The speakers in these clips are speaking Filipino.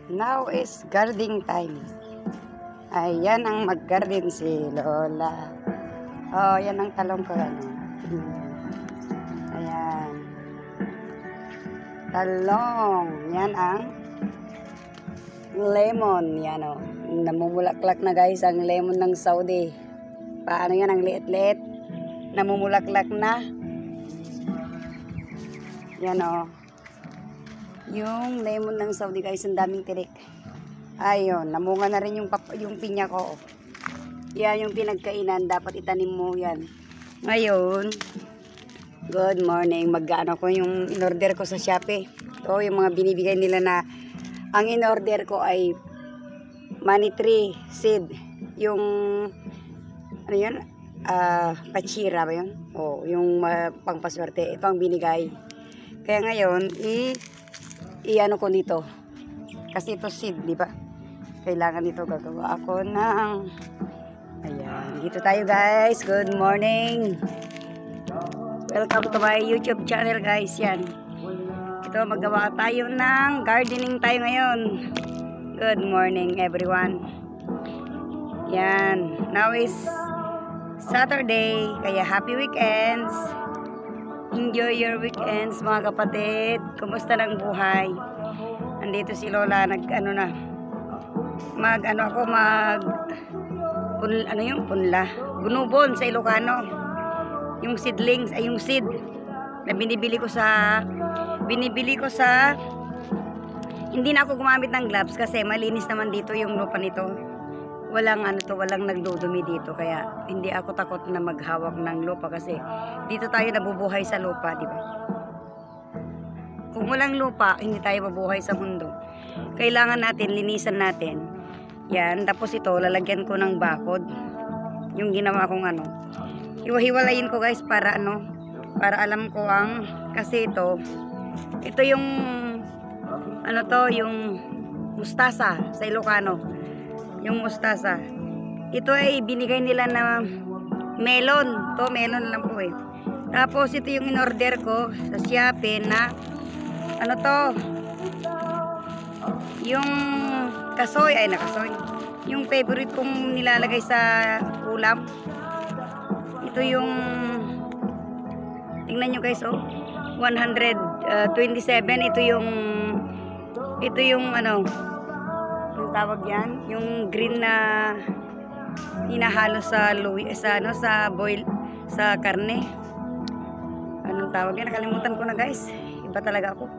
Now is gardening time. Ayan ang mag-garden si Lola. Oh, yan ang talong ko. Ayan. Talong. Yan ang lemon. Yan o. Namumulaklak na guys ang lemon ng Saudi. Paano yan ang liit-liit? Namumulaklak na. Yan o. Yung lemon ng Saudi guys, ang daming tirik. Ayun, namunga na rin yung pinya ko. Yan yung pinagkainan, dapat itanim mo yan. Ngayon, good morning. Mag-ano ko yung in-order ko sa Shopee. Ito yung mga binibigay nila na ang in-order ko ay money tree seed. Yung ano yun? Pachira ba yun? O, yung pangpaswerte. Ito ang binigay. Kaya ngayon, i-ano ko dito. Kasi ito seed, di ba? Kailangan dito gagawa ako ng ayan. Dito tayo guys. Good morning. Welcome to my YouTube channel guys. Yan. Ito maggawa tayo ng gardening tayo ngayon. Good morning everyone. Yan. Now is Saturday. Kaya happy weekends. Enjoy your weekends mga kapatid. Kumusta ng buhay? Andito si Lola nag-ano na. Punla. Gunubon sa Ilocano. Yung seedlings ay yung seed na binibili ko sa hindi na ako gumamit ng gloves kasi malinis naman dito yung lupa nito. Walang nagdudumi dito kaya hindi ako takot na maghawak ng lupa kasi dito tayo nabubuhay sa lupa, di ba? Kung walang lupa, hindi tayo mabuhay sa mundo. Kailangan natin linisan natin. Yan, tapos ito lalagyan ko ng bakod. Yung ginawa kong hiwa-hiwalayin ko guys para para alam ko kasi ito yung yung mustasa sa Ilocano. Yung mustasa. Ito ay binigay nila na melon. To melon lang po eh. Tapos ito yung in-order ko sa Shopee na yung kasoy. Kasoy. Yung favorite kong nilalagay sa ulam. Ito yung tingnan nyo guys 127. Ito yung ang tawag yan, yung green na hinahalo sa boil sa karne. Anong tawag yan? Nakalimutan ko na guys. Iba talaga ako.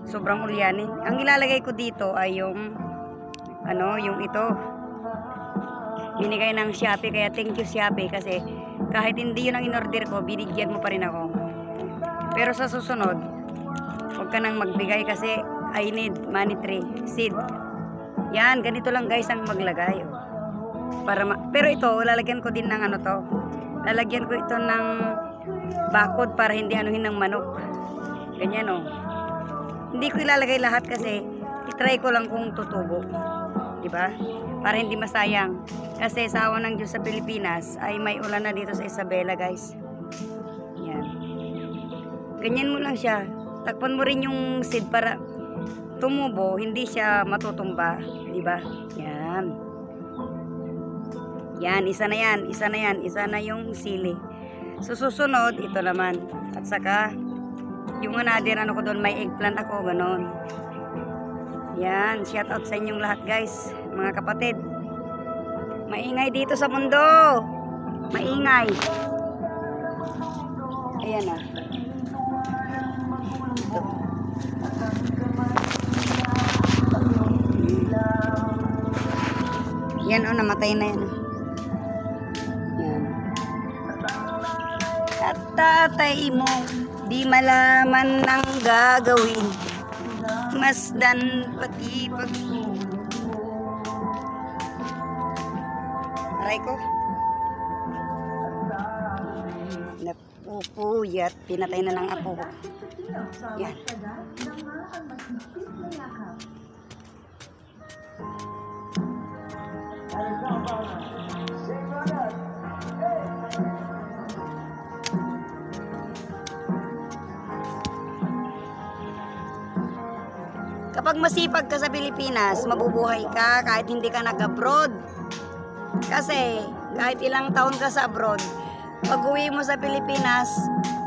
Sobrang ulyanin. Ang ilalagay ko dito ay yung yung ito. Binigay ng Shopee kaya thank you Shopee kasi kahit hindi yun ang in-order ko, binigyan mo pa rin ako. Pero sa susunod, huwag ka nang magbigay kasi I need money tree seed. Yan, ganito lang guys ang maglagay. Pero ito, lalagyan ko din ng lalagyan ko ito ng bakod para hindi anuhin ng manok. Ganyan Hindi ko ilalagay lahat kasi itry ko lang kung tutubo. Diba? Para hindi masayang. Kasi sa awa ng Diyos sa Pilipinas ay may ulan na dito sa Isabela guys. Yan. Ganyan mo lang siya. Takpan mo rin yung seed para tumubo, hindi siya matutumba, di ba? Yan. Yan, isa na yan. Isa na yung sili. So, susunod, ito naman. At saka, yung another ko doon, may eggplant ako, ganon. Yan, shout out sa inyong lahat guys, mga kapatid. Maingay dito sa mundo. Maingay. Ayan Ito. Yan namatay na yan. Yan. At tatay mo di malaman ang gagawin. Masdan pati aray ko. Napupuyat. Pinatay na ng apo ko. Yan. Kapag masipag ka sa Pilipinas, mabubuhay ka kahit hindi ka nag-abroad. Kasi kahit ilang taon ka sa abroad, pag uwi mo sa Pilipinas,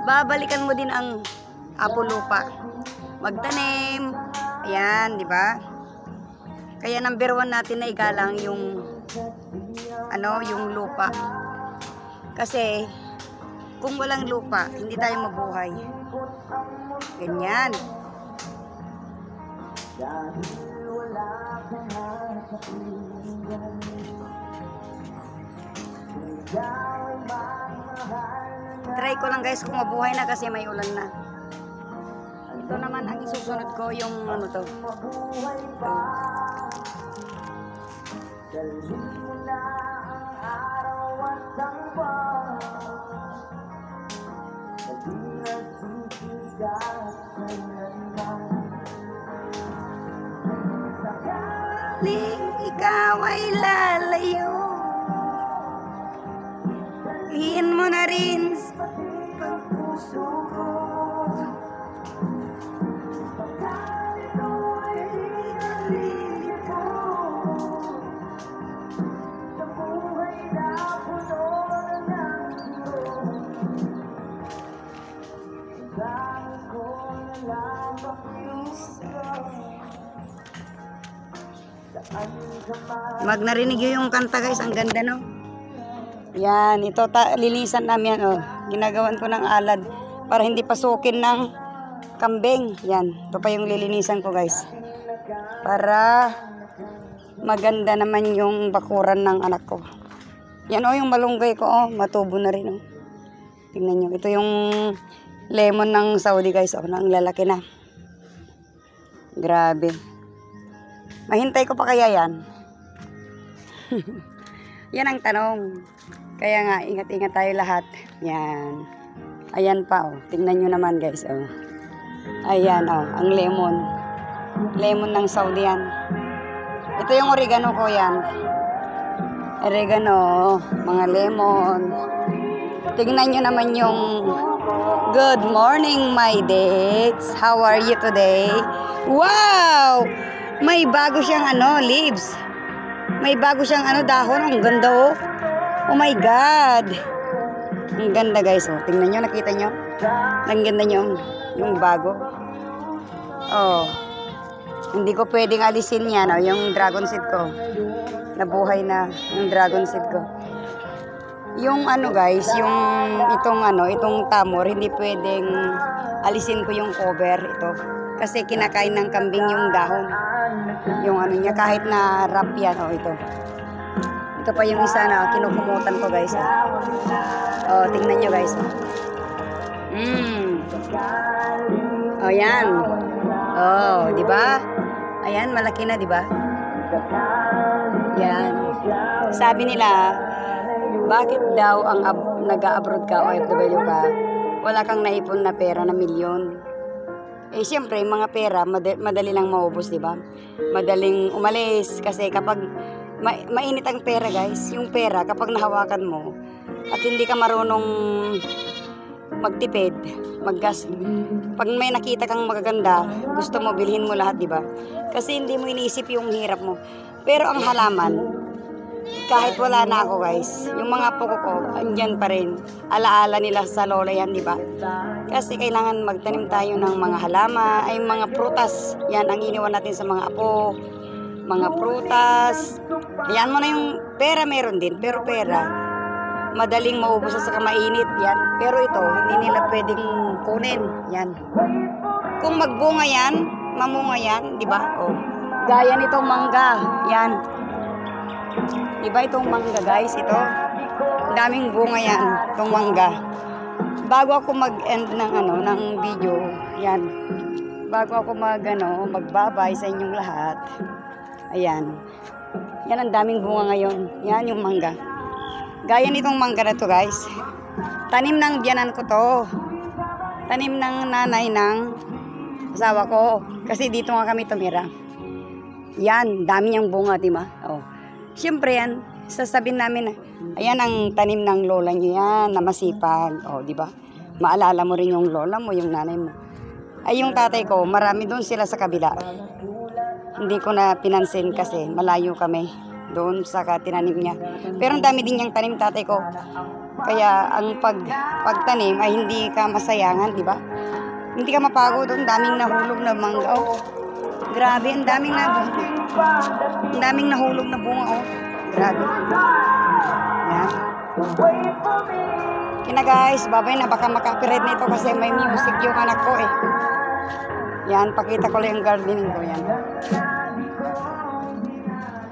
babalikan mo din ang apo lupa. Magtanim, ayan, di ba? Kaya number 1 natin na igalang yung yung lupa. Kasi kung walang lupa, hindi tayo mabuhay. Ganyan. Try ko lang guys kung mabuhay na kasi may ulan na. Ito naman ang isusunod ko yung ano to. Ikaw ay lalayo, lihin mo na rin sa puso ko. Pagkalito ay nalilito sa buhay na puno ng ito. Dahil ko na lamang Mag narinig yung kanta guys, ang ganda no. Yan, ito linisan namin yan, ginagawan ko ng alad para hindi pasukin ng kambing. Yan, ito pa yung lilinisan ko guys. Para maganda naman yung bakuran ng anak ko. Yan yung malunggay ko matubo na rin Tingnan nyo, ito yung lemon ng Saudi guys, ang lalaki na. Grabe. Mahintay ko pa kaya yan? Yan ang tanong. Kaya nga, ingat-ingat tayo lahat. Yan. Ayan pa, tingnan nyo naman guys, Ayan, ang lemon. Lemon ng Saudi yan. Ito yung oregano ko yan. Oregano, mga lemon. Tingnan nyo naman yung good morning, my dates. How are you today? Wow! May bago siyang leaves. May bago siyang dahon. Ang ganda Oh my God. Ang ganda guys Tingnan nyo, nakita nyo? Ang ganda nyo. Yung bago. Hindi ko pwedeng alisin yan yung dragon seed ko. Nabuhay na yung dragon seed ko. Yung guys, yung itong tamor, hindi pwedeng alisin ko yung cover ito. Kasi kinakain ng kambing yung dahon. Yung niya, kahit na wrap yan, ito. Ito pa yung isa na kinukumutan ko guys. Tingnan nyo guys. Yan. Di ba? Ayan, malaki na, di ba? Yan. Sabi nila, bakit daw nag-a-abroad ka o OFW ka, wala kang naipon na pera na milyon? Siyempre, mga pera, madali lang maubos, di ba? Madaling umalis. Kasi kapag mainit ang pera, guys, yung pera, kapag nahawakan mo, at hindi ka marunong magtipid, maggas, pag may nakita kang magaganda, gusto mo, bilhin mo lahat, di ba? Kasi hindi mo iniisip yung hirap mo. Pero ang halaman, kahit wala na ako guys, yung mga puko ko, andyan pa rin. Alaala nila sa lola yan, di ba? Kasi kailangan magtanim tayo ng mga halaman, ay mga prutas. Yan ang iniwan natin sa mga apo. Mga prutas. Ayan mo na yung pera, meron din. Pero pera, madaling maubos sa mainit. Yan. Pero ito, hindi nila pwedeng kunin. Yan. Kung magbunga yan, mamunga yan, di ba? Gaya nitong mangga. Yan. Diba itong mangga guys, ito daming bunga yan, itong mangga. Bago ako mag-end ng video, yan, bago ako magbabay sa inyong lahat, ayan, yan ang daming bunga ngayon. Yan yung mangga, gaya nitong mangga na to guys, tanim ng biyanan ko to, tanim ng nanay ng asawa ko, kasi dito nga kami tumira. Yan, dami niyang bunga, diba? Siyempre yan, sasabihin namin na, ayan ang tanim ng lola niyo yan, na masipag. Di ba? Maalala mo rin yung lola mo, yung nanay mo. Ay yung tatay ko, marami doon sila sa kabila. hindi ko na pinansin kasi malayo kami doon sa tinanim niya. Pero ang dami din niyang tanim tatay ko. Kaya ang pagtanim ay hindi ka masayangan, di ba? Hindi ka mapagod. Ang daming nahulog na mangga. Oh, grabe, ang daming nahulog na bunga. Oh, grabe. Yan. Kaya guys, babay na, baka makapirate na ito kasi may music yung anak ko eh. Yan, pakita ko lang yung gardening ko. Yan.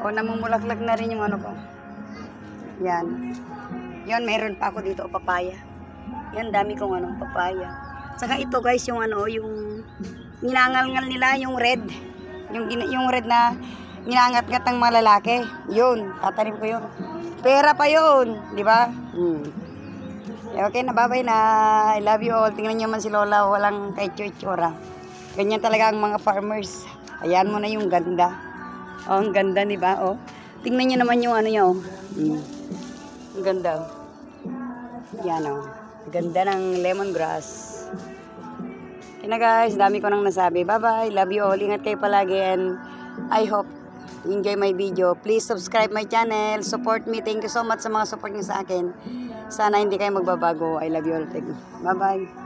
O, namumulaklak na rin yung ano ko. Yan. Yan, mayroon pa ako dito, papaya. Yan, dami kong papaya. Saka ito guys, yung yung ginangal-ngal nila, yung red. Yung red na ginangat-ngat ng mga lalaki. Yun, tatanim ko yun. Pera pa yun, di ba? Okay, nababay na. I love you all. Tingnan nyo man si Lola, walang kay tsura. Ganyan talaga ang mga farmers. Ayan mo na yung ganda. Oh, ang ganda, di ba? Oh. Tingnan nyo naman yung niya, oh. Ang ganda. Yan, oh. Ganda ng lemongrass. Kaya guys, dami ko nang nasabi. Bye-bye. Love you all. Ingat kayo palagi and I hope you enjoy my video. Please subscribe my channel. Support me. Thank you so much sa mga support niyo sa akin. Sana hindi kayo magbabago. I love you all. Bye-bye.